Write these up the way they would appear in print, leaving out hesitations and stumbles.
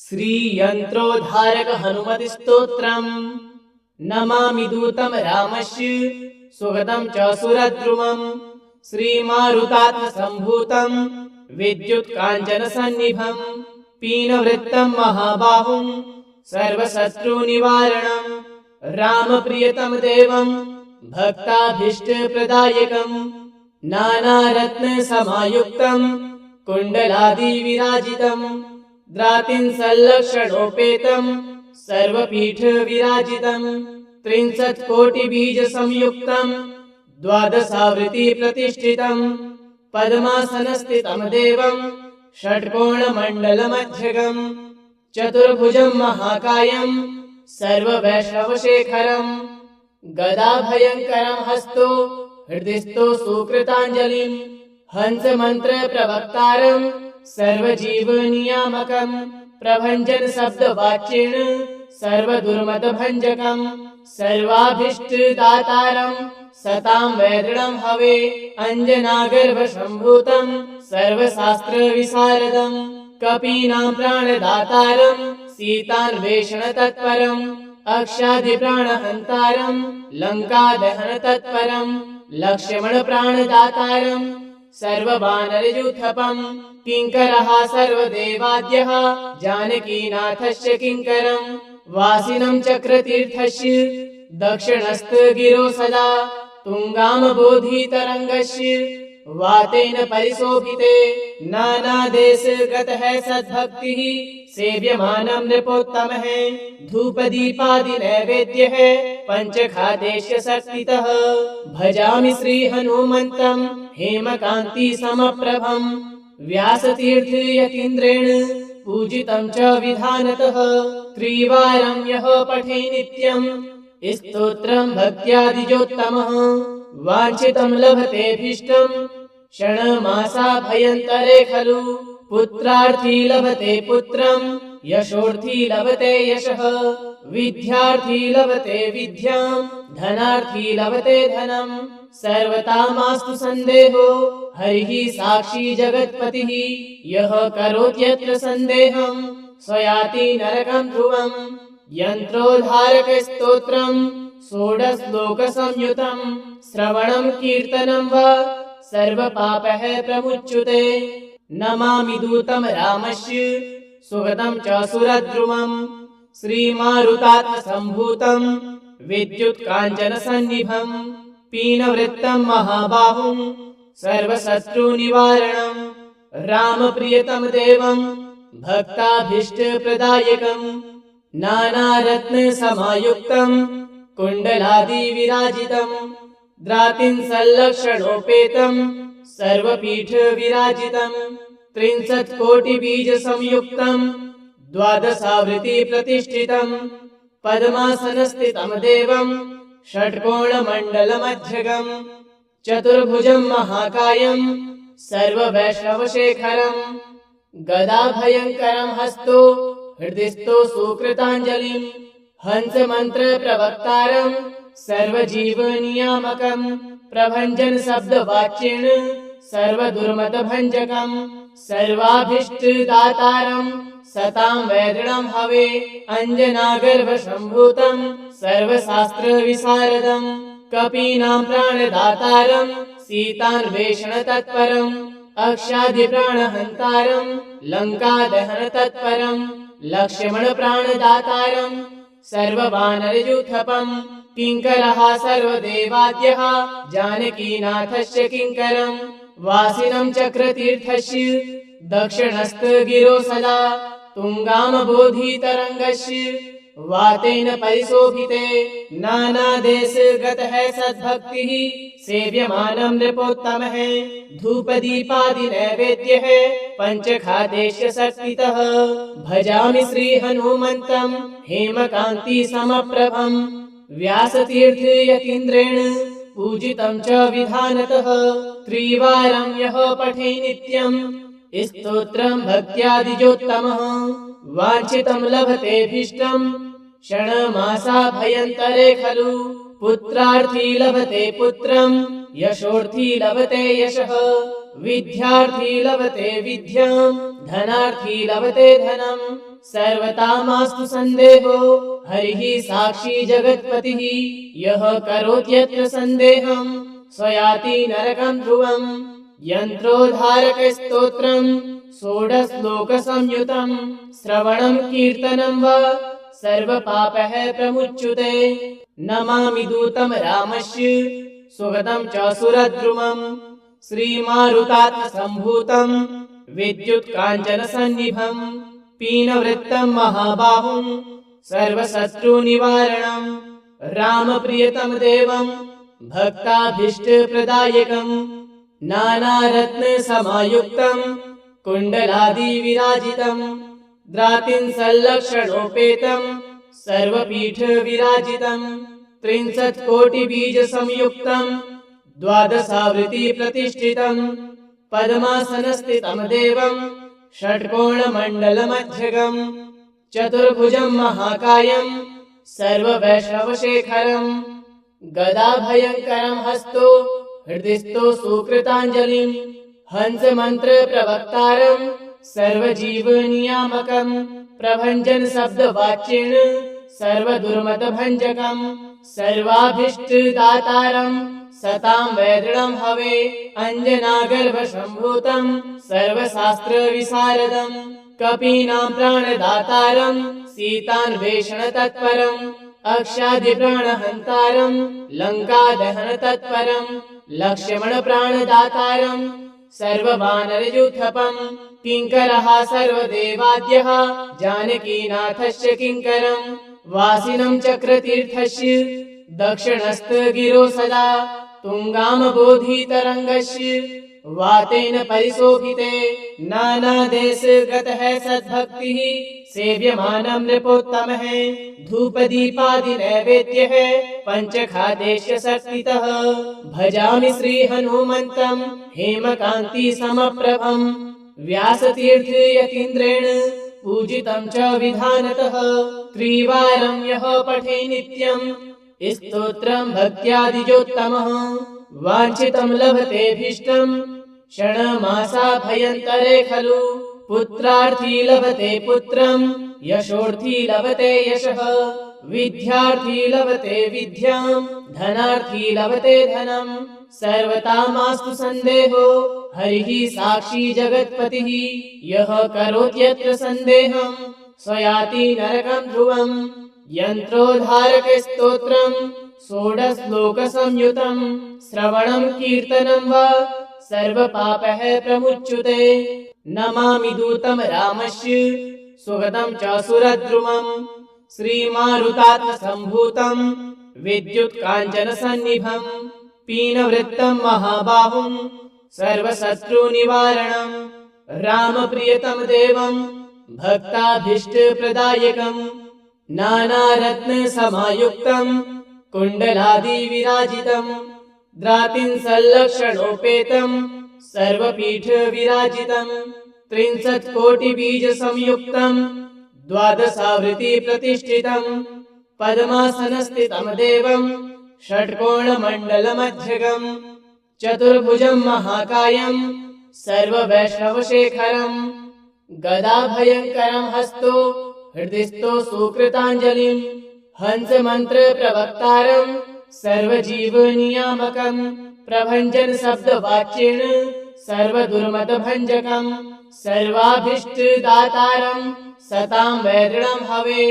श्रीयंत्रोद्धारक हनुमति स्तोत्रम् नमामि दूतं रामस्य सुगतं च सुरद्रुमम् श्रीमारुतात्मसम्भूतं विद्युत्काञ्चनसन्निभं पीनवृत्तं महाबाहुं सर्वशत्रुनिवारणं रामप्रियतमदेवं भक्ताभीष्टप्रदायकं नानारत्नसमायुक्तं कुण्डलादिविराजितं द्रातिंसल्लक्षणोपेतं सर्वपीठविराजितं 63 कोटिबीजसंयुक्तं द्वादशावृत्तिप्रतिष्ठितं पद्मासनस्थितं देवं षट्कोणमण्डलमध्यगं चतुर्भुजं महाकायं सर्ववैष्णवशेखरं गदाभयङ्करं हस्तो हृदिस्थो सुकृताञ्जलिं हंसमन्त्रप्रवक्तारं सर्वजीवनियामकं प्रभञ्जनशब्दवाच्येन सर्वदुर्मतभञ्जकं सर्वाभीष्टदातारं सतां वैदृढं हवे अञ्जनागर्भसम्भूतं सर्वशास्त्रविशारदं कपीनां प्राणदातारं सीतान्वेषणतत्परं अक्षादिप्राणहन्तारं लङ्कादहनतत्परं लक्ष्मणप्राणदातारं सर्ववानरयूथपं किङ्करः सर्वदेवाद्यः जानकीनाथस्य किङ्करं वासिनं चक्रतीर्थस्य दक्षिणस्थगिरो सदा तुङ्गामबोधितरङ्गस्य वातेन परिशोभिते नानादेशगतः सद्भक्तिः सेव्यमानं नृपोत्तमः धूपदीपादिनैवेद्यः पञ्चखादेश्य शक्तितः भजामि श्रीहनुमन्तं हेमकान्तिसमप्रभं व्यासतीर्थयतीन्द्रेण पूजितं च विधानतः त्रिवारं यः पठे नित्यं स्तोत्रं भक्त्यादिजोत्तमः वाञ्छितं लभतेऽभीष्टं क्षणमासाभयन्तरे खलु पुत्रार्थी लभते पुत्रं यशोर्थी लभते यशः विद्यार्थी लभते विद्यां धनार्थी लभते धनं सर्वतामास्तु सन्देहो हरिः साक्षी जगत्पतिः यः करोत्यत्र सन्देहं स्वयाति नरकं ध्रुवम् यन्त्रोद्धारक स्तोत्रं 16 श्लोकसंयुतं श्रवणं कीर्तनं वा सर्वपापः प्रमुच्यते नमामि दूतं रामस्य सुगतं च सुरद्रुमं श्रीमारुतात्मसम्भूतं विद्युत्काञ्चनसन्निभं पीनवृत्तं महाबाहुं सर्वशत्रुनिवारणं रामप्रियतमदेवं भक्ताभीष्टप्रदायकं नानारत्नसमायुक्तं कुण्डलादिविराजितं द्रातिंसल्लक्षणोपेतं सर्वपीठविराजितं 63 कोटिबीजसंयुक्तं द्वादशावृत्तिप्रतिष्ठितं पद्मासनस्थितं देवं षट्कोणमण्डलमध्यगं चतुर्भुजं महाकायं सर्ववैष्णवशेखरं गदाभयङ्करं हस्तो हृदिस्थो सुकृताञ्जलिं हंसमन्त्रप्रवक्तारं सर्वजीवनियामकं प्रभञ्जनशब्दवाच्येन सर्वदुर्मतभञ्जकं सर्वाभीष्टदातारं सतां वैदृढं हवे अञ्जनागर्भसम्भूतं सर्वशास्त्रविशारदं कपीनां प्राणदातारं सीतान्वेषणतत्परं अक्षादिप्राणहन्तारं लङ्कादहनतत्परं लक्ष्मणप्राणदातारं सर्ववानरयूथपं किङ्करः सर्वदेवाद्यः जानकीनाथस्य किङ्करं वासिनं चक्रतीर्थस्य दक्षिणस्थगिरो सदा तुङ्गामबोधितरङ्गस्य वातेन परिशोभिते नानादेशगतः सद्भक्तिः सेव्यमानं नृपोत्तमः धूपदीपादिनैवेद्यः पञ्चखादेश्य शक्तितः भजामि श्रीहनुमन्तं हेमकान्तिसमप्रभं व्यासतीर्थयतीन्द्रेण पूजितं च विधानतः त्रिवारं यः पठे नित्यं स्तोत्रं भक्त्यादिजोत्तमः वाञ्छितं लभतेऽभीष्टं क्षणमासाभयन्तरे खलु पुत्रार्थी लभते पुत्रं यशोर्थी लभते यशः विद्यार्थी लभते विद्यां धनार्थी लभते धनं सर्वथा मास्तु सन्देहो हरिः साक्षी जगत्पतिः यः करोत्यत्र सन्देहम् स्वयाति नरकम् ध्रुवम् यन्त्रोद्धारकस्तोत्रम् षोडशलोकसंयुतम् श्रवणम् कीर्तनम् वा सर्वपापः प्रमुच्यते नमामि दूतम् रामस्य सुगतम् च सुरद्रुमम् श्रीमारुतात्मसम्भूतम् विद्युत्काञ्चनसन्निभम् पीनवृत्तम् महाबाहुम् सर्वशत्रुनिवारणम् रामप्रियतम देवम् भक्ताभीष्टप्रदायकम् नानारत्नसमायुक्तम् कुण्डलादिविराजितम् द्रातिंसल्लक्षणोपेतम् सर्वपीठविराजितम् 63 कोटिबीजसंयुक्तम् द्वादशावृत्तिप्रतिष्ठितम् पद्मासनस्थितम् देवम् षट्कोणमण्डलमध्यगम् चतुर्भुजम् महाकायम् सर्ववैष्णवशेखरम् गदाभयङ्करम् हस्तो हृदिस्थो सुकृताञ्जलिम् हंसमन्त्रप्रवक्तारम् सर्वजीवनियामकम् प्रभञ्जनशब्दवाच्येन सर्वदुर्मतभञ्जकम् सर्वाभीष्टदातारम् सताम् वैदृढम् हवे अञ्जनागर्भसम्भूतम् सर्वशास्त्रविशारदम् कपीनाम् प्राणदातारम् सीतान्वेषणतत्परम् अक्षादिप्राणहन्तारम् लङ्कादहनतत्परम् लक्ष्मणप्राणदातारम् सर्ववानरयूथपम् किङ्करः सर्वदेवाद्यः जानकीनाथस्य किङ्करम् वासिनम् चक्रतीर्थस्य दक्षिणस्थगिरो सदा तुङ्गामबोधितरङ्गस्य वातेन परिशोभिते नानादेशगतः सद्भक्तिः सेव्यमानम् नृपोत्तमः धूपदीपादिनैवेद्यः पञ्चखादेश्य शक्तितः भजामि श्रीहनुमन्तम् हेमकान्तिसमप्रभम् व्यासतीर्थयतीन्द्रेण पूजितम् च विधानतः त्रिवारम् यः पठे नित्यम् स्तोत्रम् भक्त्यादिजोत्तमः वाञ्छितम् लभतेऽभीष्टम् षण्मासाभ्यन्तरे खलु पुत्रार्थी लभते पुत्रम् यशोर्थी लभते यशः विद्यार्थी लभते विद्याम् धनार्थी लभते धनम् सर्वथा मास्तु सन्देहो हरिः साक्षी जगत्पतिः यः करोत्यत्र सन्देहम् स्वयाति नरकम् ध्रुवम् यन्त्रोद्धारकस्तोत्रम् षोडशलोकसंयुतम् श्रवणम् कीर्तनम् वा सर्वपापः प्रमुच्यते नमामि दूतम् रामस्य सुगतम् च सुरद्रुमम् श्रीमारुतात्मसम्भूतम् विद्युत्काञ्चनसन्निभम् पीनवृत्तम् महाबाहुम् सर्वशत्रुनिवारणम् रामप्रियतम देवम् भक्ताभीष्टप्रदायकम् नानारत्नसमायुक्तम् कुण्डलादिविराजितम् द्रातिंसल्लक्षणोपेतम् सर्वपीठविराजितम् 63 कोटिबीजसंयुक्तम् द्वादशावृत्तिप्रतिष्ठितम् पद्मासनस्थितम् देवम् षट्कोणमण्डलमध्यगम् चतुर्भुजम् महाकायम् सर्ववैष्णवशेखरम् गदाभयङ्करम् हस्तो हृदिस्थो सुकृताञ्जलिम् हंसमन्त्रप्रवक्तारम् सर्वजीवनियामकम् प्रभञ्जनशब्दवाच्येन सर्वदुर्मतभञ्जकम् सर्वाभीष्टदातारम् सताम् वैदृढम् हवे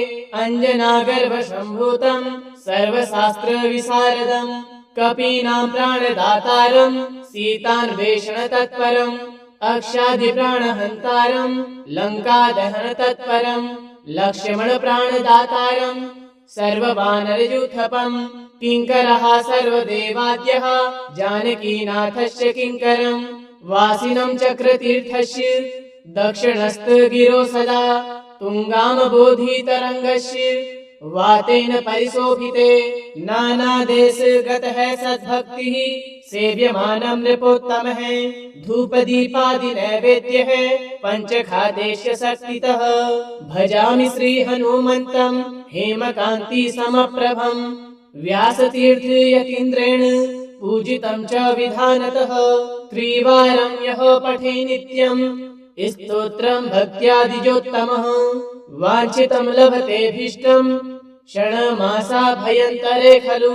अञ्जनागर्भसम्भूतम् सर्वशास्त्रविशारदम् कपीनाम् प्राणदातारम् सीतान्वेषणतत्परम् अक्षादिप्राणहन्तारम् लङ्कादहनतत्परम् लक्ष्मणप्राणदातारम् सर्ववानरयूथपम् किङ्करः सर्वदेवाद्यः जानकीनाथस्य किङ्करम् वासिनम् चक्रतीर्थस्य दक्षिणस्थगिरो सदा तुङ्गामबोधितरङ्गस्य वातेन परिशोभिते नानादेशगतः सद्भक्तिः सेव्यमानम् नृपोत्तमः धूपदीपादिनैवेद्यः पञ्चखादेश्य शक्तितः भजामि श्रीहनुमन्तम् हेमकान्तिसमप्रभम् व्यासतीर्थयतीन्द्रेण पूजितम् च विधानतः त्रिवारम् यः पठे नित्यम् स्तोत्रम् भक्त्यादिजोत्तमः वाञ्छितं लभतेऽभीष्टं क्षणमासाभयन्तरे खलु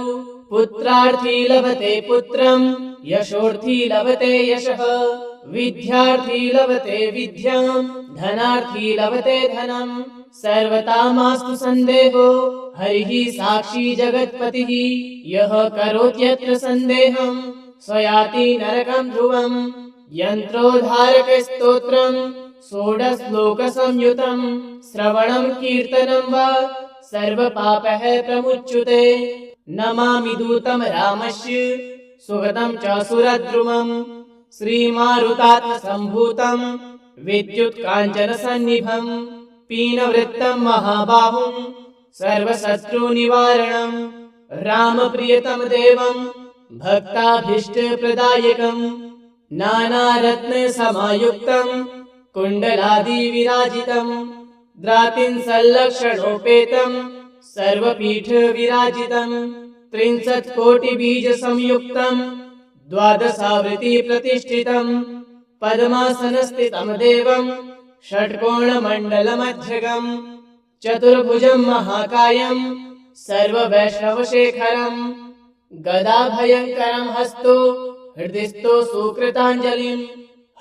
पुत्रार्थी लभते पुत्रं यशोर्थी लभते यशः विद्यार्थी लभते विद्यां धनार्थी लभते धनं सर्वतामास्तु सन्देहो हरिः साक्षी जगत्पतिः यः करोत्यत्र सन्देहं स्वयाति नरकं ध्रुवम् यन्त्रोद्धारकस्तोत्रं षोडशश्लोकसंयुतं श्रवणं कीर्तनं वा सर्वपापः प्रमुच्यते नमामि दूतं रामस्य सुगतं च सुरद्रुमम् श्रीमारुतात्मसम्भूतं विद्युत्काञ्चनसन्निभं पीनवृत्तं महाबाहुं सर्वशत्रुनिवारणं रामप्रियतम देवं भक्ताभीष्टप्रदायकं नानारत्नसमायुक्तं कुण्डलादिविराजितं द्रातिंसल्लक्षणोपेतं सर्वपीठविराजितं 30,000,000बीजसंयुक्तं द्वादशावृत्तिप्रतिष्ठितं पद्मासनस्थितं देवं षट्कोणमण्डलमध्यगं चतुर्भुजं महाकायं सर्ववैष्णवशेखरं गदाभयङ्करं हस्तो हृदिस्थो सुकृताञ्जलिं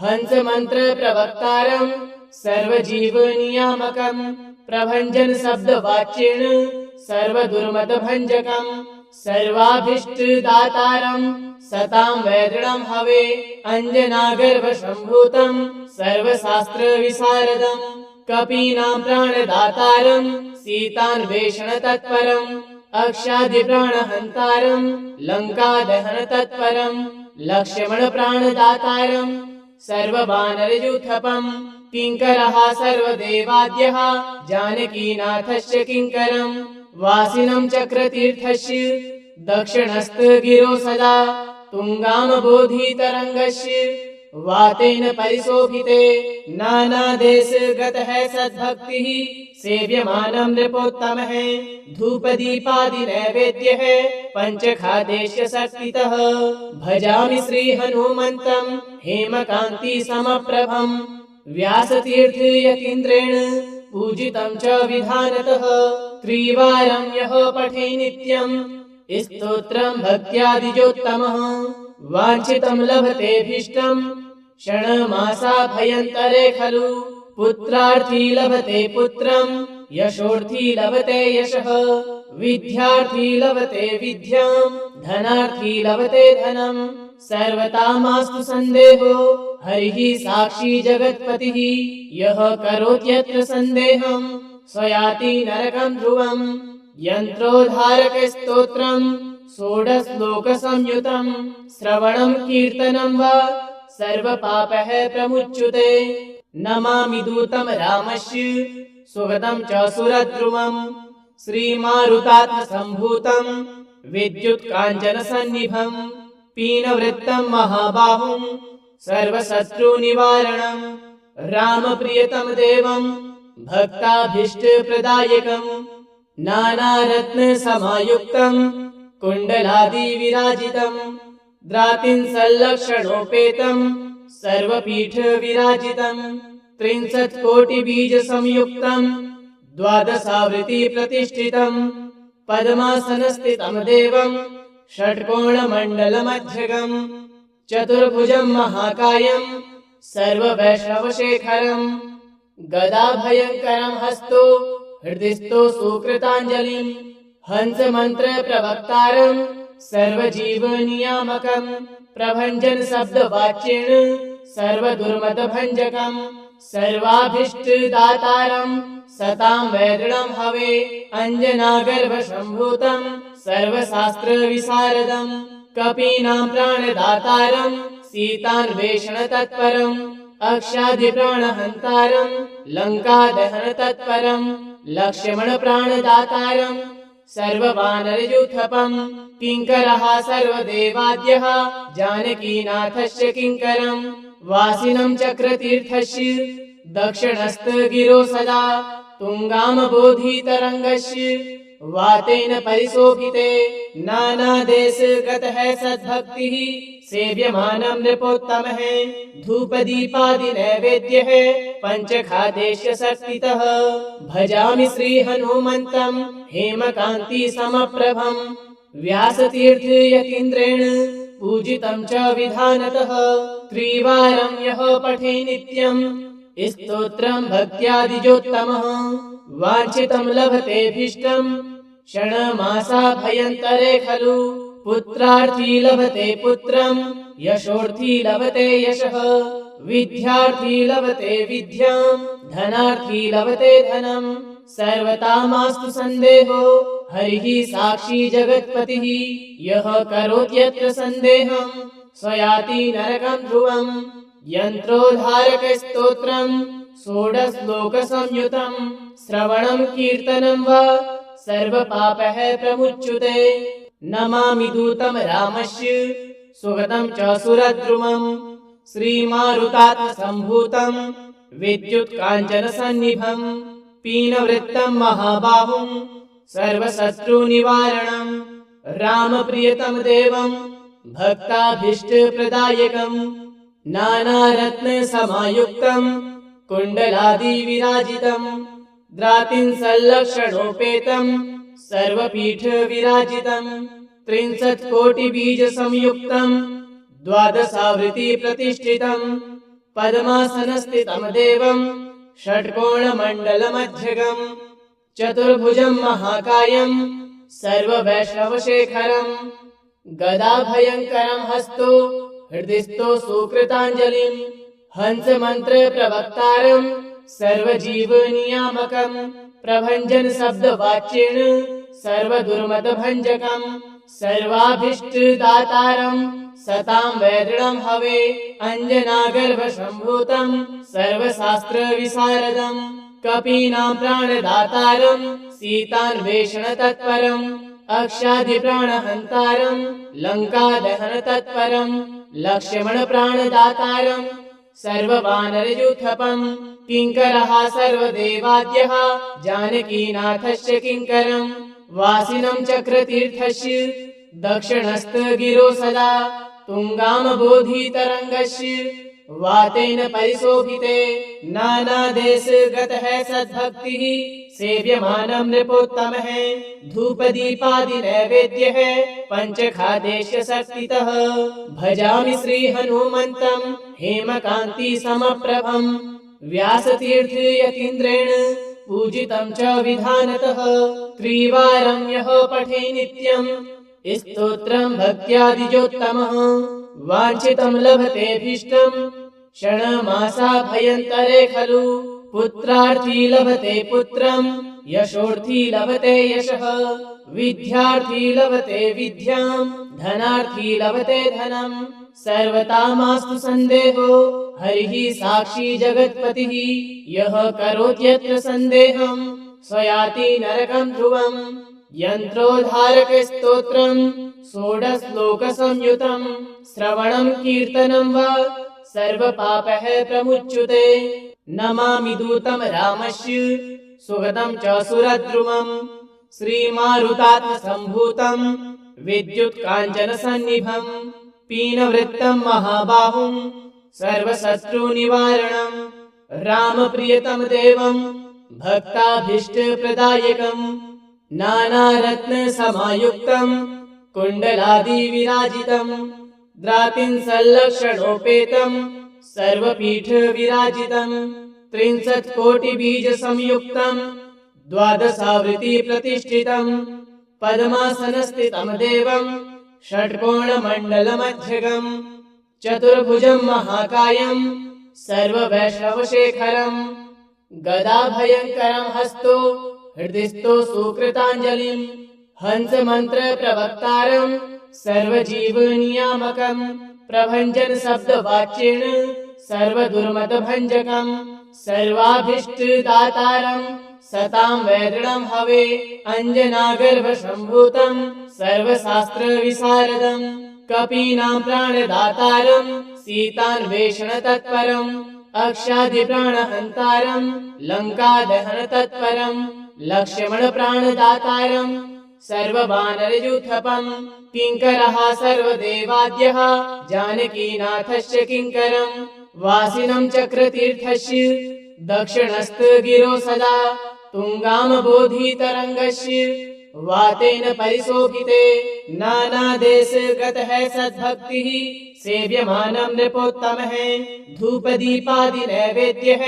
हंसमन्त्रप्रवक्तारं सर्वजीवनियामकं प्रभञ्जनशब्दवाच्येन सर्वदुर्मतभञ्जकं सर्वाभीष्टदातारं सतां वैदृढं हवे अञ्जनागर्भसम्भूतं सर्वशास्त्रविशारदं कपीनां प्राणदातारं सीतान्वेषणतत्परं अक्षादिप्राणहन्तारं लङ्कादहनतत्परं लक्ष्मणप्राणदातारं सर्ववानरयूथपं किङ्करः सर्वदेवाद्यः जानकीनाथस्य किङ्करं वासिनं चक्रतीर्थस्य दक्षिणस्थगिरो सदा तुङ्गामबोधितरङ्गस्य वातेन परिशोभिते नानादेशगतः सद्भक्तिः सेव्यमानं नृपोत्तमः धूपदीपादिनैवेद्यः पञ्चखादेश्य शक्तितः भजामि श्रीहनुमन्तं हेमकान्तिसमप्रभं व्यासतीर्थयतीन्द्रेण पूजितं च विधानतः त्रिवारं यः पठे नित्यं स्तोत्रं भक्त्यादिजोत्तमः वाञ्छितं लभतेऽभीष्टं क्षणमासाभयन्तरे खलु पुत्रार्थी लभते पुत्रं यशोर्थी लभते यशः विद्यार्थी लभते विद्यां धनार्थी लभते धनं सर्वतामास्तु सन्देहो हरिः साक्षी जगत्पतिः यः करोत्यत्र सन्देहं स्वयाति नरकं ध्रुवम् यन्त्रोद्धारकस्तोत्रं षोडशश्लोकसंयुतं श्रवणं कीर्तनं वा सर्वपापः प्रमुच्यते नमामि दूतं रामस्य सुगतं च सुरद्रुमं श्रीमारुतात्मसम्भूतं विद्युत्काञ्चनसन्निभं पीनवृत्तं महाबाहुं सर्वशत्रुनिवारणं रामप्रियतम देवं भक्ताभीष्टप्रदायकं नानारत्नसमायुक्तं कुण्डलादिविराजितं द्रातिंसल्लक्षणोपेतं सर्वपीठविराजितं 30,000,000बीजसंयुक्तं द्वादशावृत्तिप्रतिष्ठितं पद्मासनस्थितं देवं षट्कोणमण्डलमध्यगं चतुर्भुजं महाकायं सर्ववैष्णवशेखरं गदाभयङ्करं हस्तो हृदिस्थो सुकृताञ्जलिं हंसमन्त्रप्रवक्तारं सर्वजीवनियामकं प्रभञ्जनशब्दवाच्येन सर्वदुर्मतभञ्जकं सर्वाभीष्टदातारं सतां वैदृढं हवे अञ्जनागर्भसम्भूतं सर्वशास्त्रविशारदं कपीनां प्राणदातारं सीतान्वेषणतत्परं अक्षादिप्राणहन्तारं लङ्कादहनतत्परं लक्ष्मणप्राणदातारं सर्ववानरयूथपं किङ्करः सर्वदेवाद्यः जानकीनाथस्य किङ्करं वासिनं चक्रतीर्थस्य दक्षिणस्थगिरो सदा तुङ्गामबोधितरङ्गस्य वातेन परिशोभिते नानादेशगतः सद्भक्तिः सेव्यमानं नृपोत्तमः धूपदीपादि नैवेद्यः पञ्चखादेश्य शक्तितः भजामि श्रीहनुमन्तं हेमकान्ति समप्रभम् व्यासतीर्थ यतीन्द्रेण पूजितं च विधानतः त्रिवारं यः पठे नित्यं स्तोत्रं भक्त्यादिजोत्तमः वाञ्छितं लभतेऽभीष्टं षण्मासाभ्यन्तरे खलु पुत्रार्थी लभते पुत्रं यशोर्थी लभते यशः विद्यार्थी लभते विद्यां धनार्थी लभते धनं सर्वथा मास्तु सन्देहो हरिः साक्षी जगत्पतिः यः करोत्यत्र सन्देहं स्वयाति नरकं ध्रुवम् यन्त्रोद्धारकस्तोत्रं षोडशलोकसंयुतं श्रवणं कीर्तनं वा सर्वपापः प्रमुच्यते नमामि दूतं रामस्य सुगतं च सुरद्रुमं श्रीमारुतात्मसम्भूतं विद्युत्काञ्चनसन्निभं पीनवृत्तं महाबाहुं सर्वशत्रुनिवारणं रामप्रियतम देवं भक्ताभीष्टप्रदायकं नानारत्नसमायुक्तं कुण्डलादिविराजितं द्रातिंसल्लक्षणोपेतं सर्वपीठविराजितं 63 कोटिबीजसंयुक्तं द्वादशावृत्तिप्रतिष्ठितं पद्मासनस्थितं देवं षट्कोणमण्डलमध्यगं चतुर्भुजं महाकायं सर्ववैष्णवशेखरं गदाभयङ्करं हस्तो हृदिस्थो सुकृताञ्जलिं हंसमन्त्रप्रवक्तारं सर्वजीवनियामकं प्रभञ्जनशब्दवाच्येन सर्वदुर्मतभञ्जकं सर्वाभीष्टदातारं सतां वैदृढं हवे अञ्जनागर्भसम्भूतं सर्वशास्त्रविशारदं कपीनां प्राणदातारं सीतान्वेषणतत्परं अक्षादिप्राणहन्तारं लङ्कादहनतत्परं लक्ष्मणप्राणदातारं सर्ववानरयूथपं किङ्करः सर्वदेवाद्यः जानकीनाथस्य किङ्करं वासिनं चक्रतीर्थस्य दक्षिणस्थगिरो सदा तुङ्गामबोधितरङ्गस्य वातेन परिशोभिते नानादेशगतः सद्भक्तिः सेव्यमानं नृपोत्तमः धूपदीपादिनैवेद्यः पञ्चखादेश्य शक्तितः भजामि श्रीहनुमन्तं हेमकान्ति समप्रभं व्यासतीर्थ यतीन्द्रेण पूजितं च विधानतः त्रिवारं यः पठे नित्यं स्तोत्रं भक्त्यादिजोत्तमः वाञ्छितं लभतेऽभीष्टं षण्मासाभ्यन्तरे खलु पुत्रार्थी लभते पुत्रं यशोर्थी लभते यशः विद्यार्थी लभते विद्यां धनार्थी लभते धनं सर्वथा मास्तु सन्देहो हरिः साक्षी जगत्पतिः यः करोत्यत्र सन्देहं स्वयाति नरकं ध्रुवम् यन्त्रोद्धारकस्तोत्रं षोडशलोकसंयुतं श्रवणं कीर्तनं वा सर्वपापः प्रमुच्यते नमामि दूतं रामस्य सुगतं च सुरद्रुमं श्रीमारुतात्मसम्भूतं विद्युत्काञ्चनसन्निभं पीनवृत्तं महाबाहुं सर्वशत्रुनिवारणं रामप्रियतम देवं भक्ताभीष्टप्रदायकं नानारत्नसमायुक्तं कुण्डलादिविराजितं द्रातिंसल्लक्षणोपेतं सर्वपीठविराजितं 63 कोटिबीजसंयुक्तं द्वादशावृत्तिप्रतिष्ठितं पद्मासनस्थितं देवं षट्कोणमण्डलमध्यगं चतुर्भुजं महाकायं सर्ववैष्णवशेखरं गदाभयङ्करं हस्तो हृदिस्थो सुकृताञ्जलिं हंसमन्त्रप्रवक्तारं सर्वजीवनियामकं प्रभञ्जनशब्दवाच्येन सर्वदुर्मतभञ्जकं सर्वाभीष्टदातारं सतां वैदृढं हवे अञ्जनागर्भसम्भूतं सर्वशास्त्रविशारदं कपीनां प्राणदातारं सीतान्वेषणतत्परं अक्षादिप्राणहन्तारं लङ्कादहनतत्परं लक्ष्मणप्राणदातारं सर्ववानरयूथपम् किङ्करः सर्वदेवाद्यः जानकीनाथस्य किङ्करम् वासिनं चक्रतीर्थस्य दक्षिणस्थगिरो सदा तुङ्गामबोधितरङ्गस्य वातेन परिशोभिते नानादेशगतः सद्भक्तिः सेव्यमानं नृपोत्तमः धूपदीपादिनैवेद्यः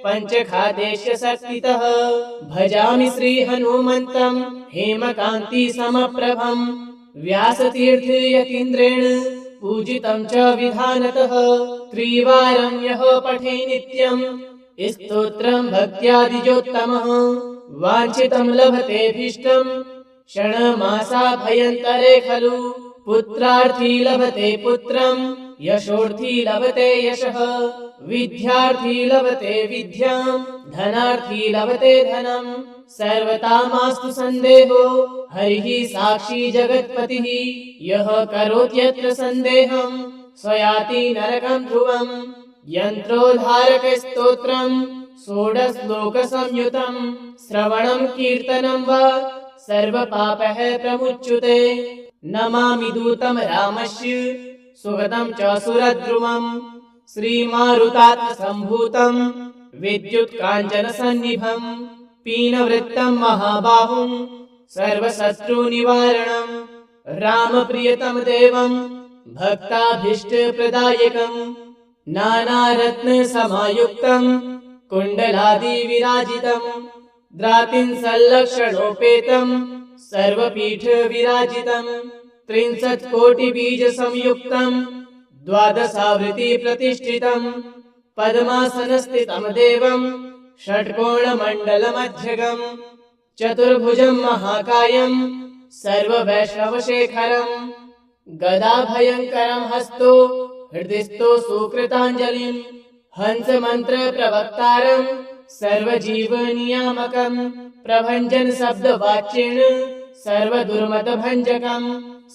पञ्चखाद्यस्य शक्तितः भजामि श्रीहनुमन्तं हेमकान्तिसमप्रभं व्यासतीर्थयतीन्द्रेण पूजितं च विधानतः त्रिवारं यः पठे नित्यं स्तोत्रं भक्त्यादिजोत्तमः वाञ्छितं लभतेऽभीष्टं क्षणमासाभयन्तरे खलु पुत्रार्थी लभते पुत्रं यशोर्थी लभते यशः विद्यार्थी लभते विद्यां धनार्थी लभते धनं सर्वतामास्तु सन्देहो हरिः साक्षी जगत्पतिः यः करोत्यत्र सन्देहं स्वयाति नरकं ध्रुवम् यन्त्रोद्धारकस्तोत्रं षोडशश्लोकसंयुतं श्रवणं कीर्तनं वा सर्वपापः प्रमुच्यते नमामि दूतं रामस्य सुगतं च सुरद्रुमं श्रीमारुतात्मसम्भूतं विद्युत्काञ्चनसन्निभं पीनवृत्तं महाबाहुं सर्वशत्रुनिवारणं रामप्रियतं देवं भक्ताभीष्टप्रदायकं नानारत्नसमायुक्तं कुण्डलादिविराजितं द्रातिंसल्लक्षणोपेतं सर्वपीठविराजितं 63 कोटिबीजसंयुक्तं द्वादशावृत्तिप्रतिष्ठितं पद्मासनस्थितं देवं षट्कोणमण्डलमध्यगं चतुर्भुजं महाकायं सर्ववैष्णवशेखरं गदाभयङ्करं हस्तो हृदिस्थो सुकृताञ्जलिं हंसमन्त्रप्रवक्तारं सर्वजीवनियामकं प्रभञ्जनशब्दवाच्येन सर्वदुर्मतभञ्जकं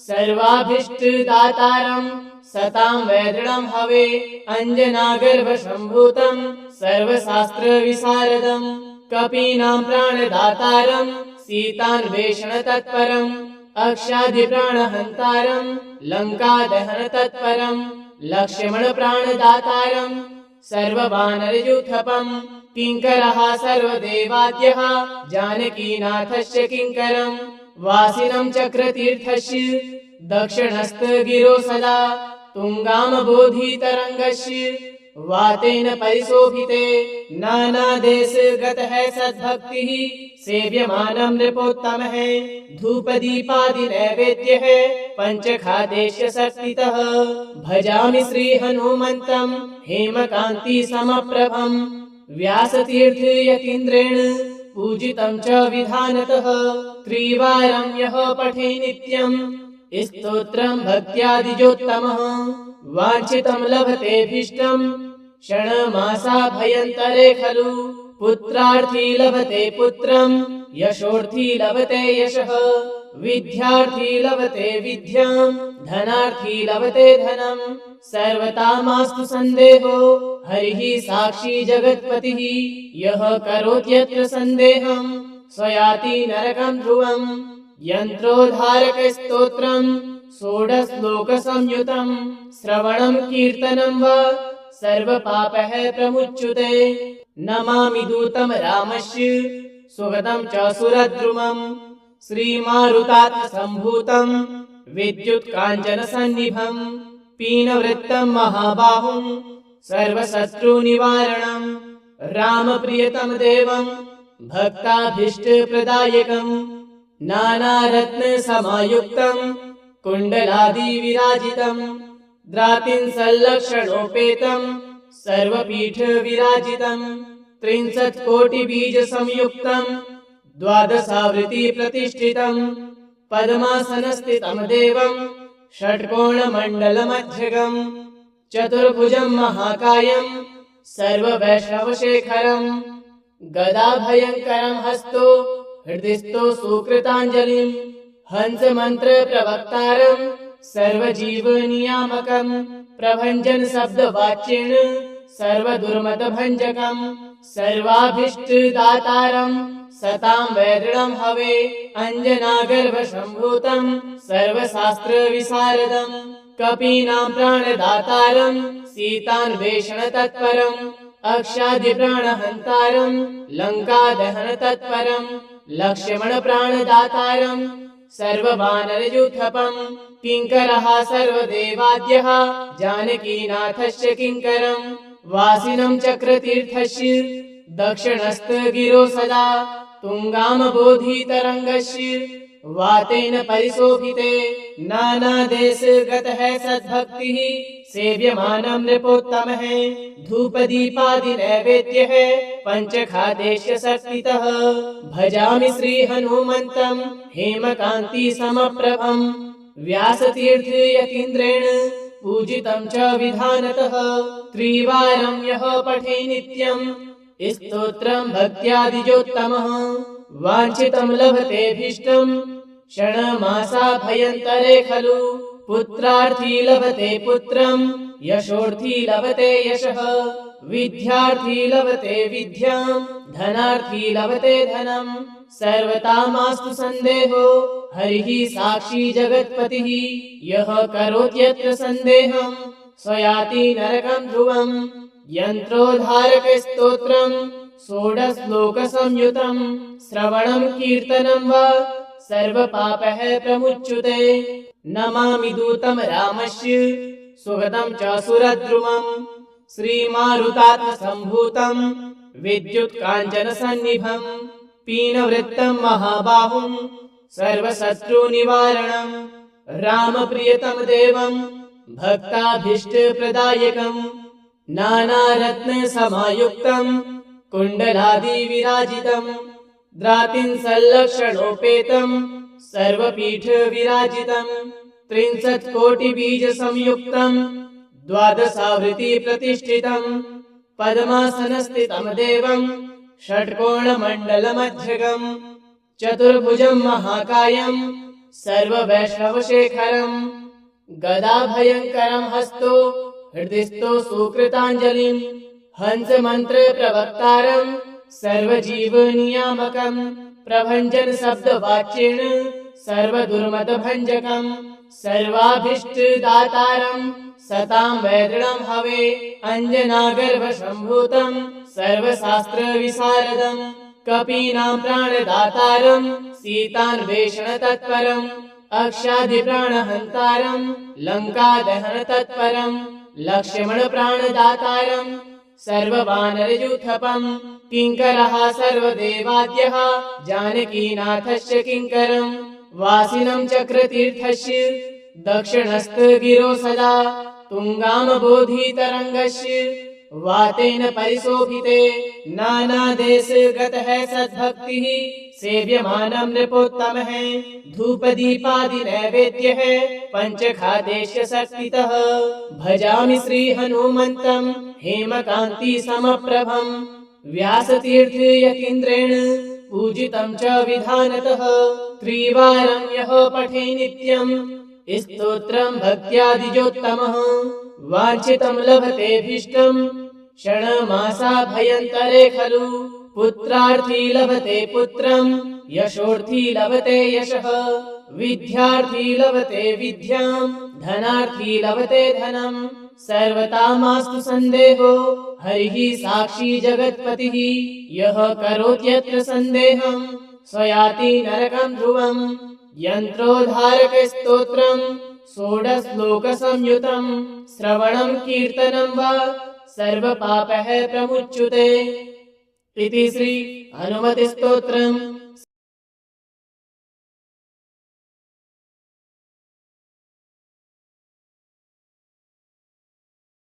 सर्वाभीष्टदातारं सतां वैदृढं हवे अञ्जनागर्भसम्भूतं सर्वशास्त्रविशारदं कपीनां प्राणदातारं सीतान्वेषणतत्परं अक्षादिप्राणहन्तारं लङ्कादहनतत्परं लक्ष्मणप्राणदातारं सर्ववानरयूथपं किङ्करः सर्वदेवाद्यः जानकीनाथस्य किङ्करं वासिनं चक्रतीर्थस्य दक्षिणस्थगिरो सदा तुङ्गामबोधितरङ्गस्य वातेन परिशोभिते नानादेशगतः सद्भक्तिः सेव्यमानं नृपोत्तमः धूपदीपादिनैवेद्यः पञ्चखाद्यस्य शक्तितः भजामि श्रीहनुमन्तं हेमकान्तिसमप्रभं व्यासतीर्थयतीन्द्रेण पूजितं च विधानतः त्रिवारं यः पठे नित्यं स्तोत्रं भक्त्यादिजोत्तमः वाञ्छितं लभतेऽभीष्टं क्षणमासाभयन्तरे खलु पुत्रार्थी लभते पुत्रं यशोर्थी लभते यशः विद्यार्थी लभते विद्यां धनार्थी लभते धनं सर्वतामास्तु सन्देहो हरिः साक्षी जगत्पतिः यः करोत्यत्र सन्देहं स्वयाति नरकं ध्रुवम् यन्त्रोद्धारकस्तोत्रं षोडशश्लोकसंयुतं श्रवणं कीर्तनं वा सर्वपापः प्रमुच्यते नमामि दूतं रामस्य सुगतं च सुरद्रुमं श्रीमारुतात्मसम्भूतं विद्युत्काञ्चनसन्निभं पीनवृत्तं महाबाहुं सर्वशत्रुनिवारणं रामप्रियतं देवं भक्ताभीष्टप्रदायकं नानारत्नसमायुक्तं कुण्डलादिविराजितं द्रातिंसल्लक्षणोपेतं सर्वपीठविराजितं 63 कोटिबीजसंयुक्तं द्वादशावृत्तिप्रतिष्ठितं पद्मासनस्थितं देवं षट्कोणमण्डलमध्यगं चतुर्भुजं महाकायं सर्ववैष्णवशेखरं गदाभयङ्करं हस्तो हृदिस्थो सुकृताञ्जलिं हंसमन्त्रप्रवक्तारं सर्वजीवनियामकं प्रभञ्जनशब्दवाच्येन सर्वदुर्मतभञ्जकं सर्वाभीष्टदातारं सतां वैदृढं हवे अञ्जनागर्भसम्भूतं सर्वशास्त्रविशारदं कपीनां प्राणदातारं सीतान्वेषणतत्परं अक्षादिप्राणहन्तारं लङ्कादहनतत्परं लक्ष्मणप्राणदातारं सर्ववानरयूथपं किङ्करः सर्वदेवाद्यः जानकीनाथस्य किङ्करं वासिनं चक्रतीर्थस्य दक्षिणस्थगिरो सदा तुङ्गामबोधितरङ्गस्य वातेन परिशोभिते नानादेशगतः सद्भक्तिः सेव्यमानं नृपोत्तमः धूपदीपादिनैवेद्यः पञ्चखादेश्य शक्तितः भजामि श्रीहनुमन्तं हेमकान्तिसमप्रभं व्यासतीर्थयतीन्द्रेण पूजितं च विधानतः त्रिवारं यः पठे नित्यं स्तोत्रं भक्त्यादिजोत्तमः वाञ्छितं लभतेऽभीष्टं क्षणमासाभयन्तरे खलु पुत्रार्थी लभते पुत्रं यशोर्थी लभते यशः विद्यार्थी लभते विद्यां धनार्थी लभते धनं सर्वतामास्तु सन्देहो हरिः साक्षी जगत्पतिः यः करोत्यत्र सन्देहं स्वयाति नरकं ध्रुवं यन्त्रोद्धारकस्तोत्रं षोडशश्लोकसंयुतं श्रवणं कीर्तनं वा सर्वपापः प्रमुच्यते नमामि दूतं रामस्य सुगतं च सुरद्रुमं श्रीमारुतात्मसम्भूतं विद्युत्काञ्चनसन्निभं पीनवृत्तं महाबाहुं सर्वशत्रुनिवारणं रामप्रियतमदेवं भक्ताभीष्टप्रदायकं नानारत्नसमायुक्तं कुण्डलादिविराजितं द्रातिंसल्लक्षणोपेतं सर्वपीठविराजितं 63,00,000,बीजसंयुक्तं द्वादशावृत्तिप्रतिष्ठितं पद्मासनस्थितं देवं षट्कोणमण्डलमध्यगं चतुर्भुजं महाकायं सर्ववैष्णवशेखरं गदाभयङ्करं हस्तो हृदिस्थो सुकृताञ्जलिं हंसमन्त्रप्रवक्तारं सर्वजीवनियामकं प्रभञ्जनशब्दवाच्येन सर्वदुर्मतभञ्जकं सर्वाभीष्टदातारं सतां वैदृढं हवे अञ्जनागर्भसम्भूतं सर्वशास्त्रविशारदं कपीनां प्राणदातारं सीतान्वेषणतत्परं अक्षादिप्राणहन्तारं लङ्कादहनतत्परं लक्ष्मणप्राणदातारं सर्ववानरयूथपं किङ्करः सर्वदेवाद्यः जानकीनाथस्य किङ्करं वासिनं चक्रतीर्थस्य दक्षिणस्थगिरो सदा तुङ्गामबोधितरङ्गस्य वातेन परिशोभिते नानादेशगतः सद्भक्तिः सेव्यमानं नृपोत्तमः धूपदीपादिनैवेद्यः पञ्चखादेश्य शक्तितः भजामि श्रीहनुमन्तं हेमकान्तिसमप्रभं व्यासतीर्थयतीन्द्रेण पूजितं च विधानतः त्रिवारं यः पठे नित्यं स्तोत्रं भक्त्यादिजोत्तमः वाञ्छितं लभतेऽभीष्टं क्षणमासाभयन्तरे खलु पुत्रार्थी लभते पुत्रं यशोर्थी लभते यशः विद्यार्थी लभते विद्यां धनार्थी लभते धनं सर्वतामास्तु सन्देहो हरिः साक्षी जगत्पतिः यः करोत्यत्र सन्देहं स्वयाति नरकं ध्रुवं यन्त्रोद्धारकस्तोत्रं षोडशश्लोकसंयुतं श्रवणं कीर्तनं वा सर्वपापः प्रमुच्यते इति श्री हनुमति स्तोत्रम्